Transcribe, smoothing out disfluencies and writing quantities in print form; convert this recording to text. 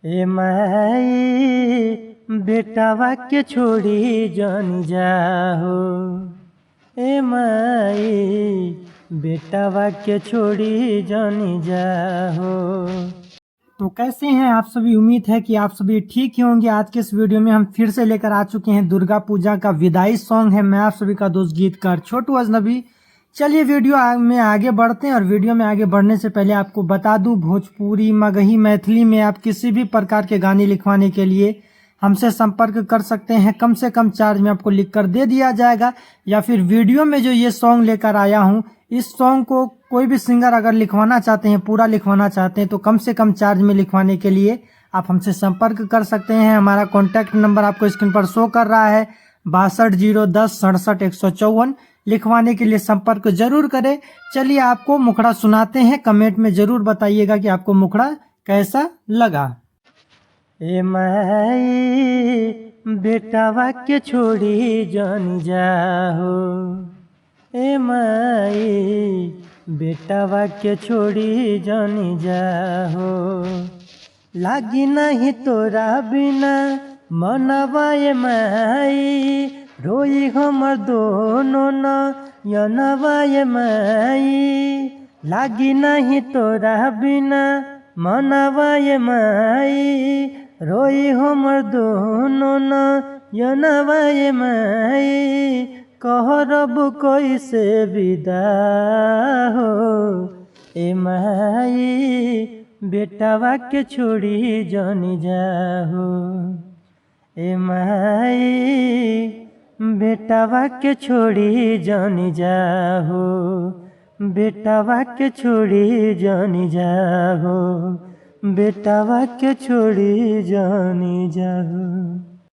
ए माई बेटावा के छोड़ी जानी जाहो। ए माई बेटावा के छोड़ी जानी जाहो। तो कैसे हैं आप सभी। उम्मीद है कि आप सभी ठीक ही होंगे। आज के इस वीडियो में हम फिर से लेकर आ चुके हैं दुर्गा पूजा का विदाई सॉन्ग है। मैं आप सभी का दोस्त गीतकार छोटू अजनबी। चलिए वीडियो में आगे बढ़ते हैं। और वीडियो में आगे बढ़ने से पहले आपको बता दूं, भोजपुरी, मगही, मैथिली में आप किसी भी प्रकार के गाने लिखवाने के लिए हमसे संपर्क कर सकते हैं। कम से कम चार्ज में आपको लिख कर दे दिया जाएगा। या फिर वीडियो में जो ये सॉन्ग लेकर आया हूँ, इस सॉन्ग को कोई भी सिंगर अगर लिखवाना चाहते हैं, पूरा लिखवाना चाहते हैं, तो कम से कम चार्ज में लिखवाने के लिए आप हमसे संपर्क कर सकते हैं। हमारा कॉन्टैक्ट नंबर आपको स्क्रीन पर शो कर रहा है, 62 010 67 154। लिखवाने के लिए संपर्क जरूर करें। चलिए आपको मुखड़ा सुनाते हैं। कमेंट में जरूर बताइएगा कि आपको मुखड़ा कैसा लगा। ए माई बेटावा के छोड़ी जानी जाहो। ए माई बेटावा के छोड़ी जानी जाहो। लागी नहीं तोरा बिना मनवा ए माई, रोई हमर दोनों नयनवा ए माई। लागी नहीं तोरा बिना मनवा ए माई, रोई हमर दोनों नयनवा ए माई। कहरब कैसे विदा हो। ए माई बेटावा के छोड़ी जानी जाहो। ए माई बेटावा के छोड़ी जानी जाहो। बेटावा के छोड़ी जानी जाहो। बेटावा के छोड़ी जानी जाहो।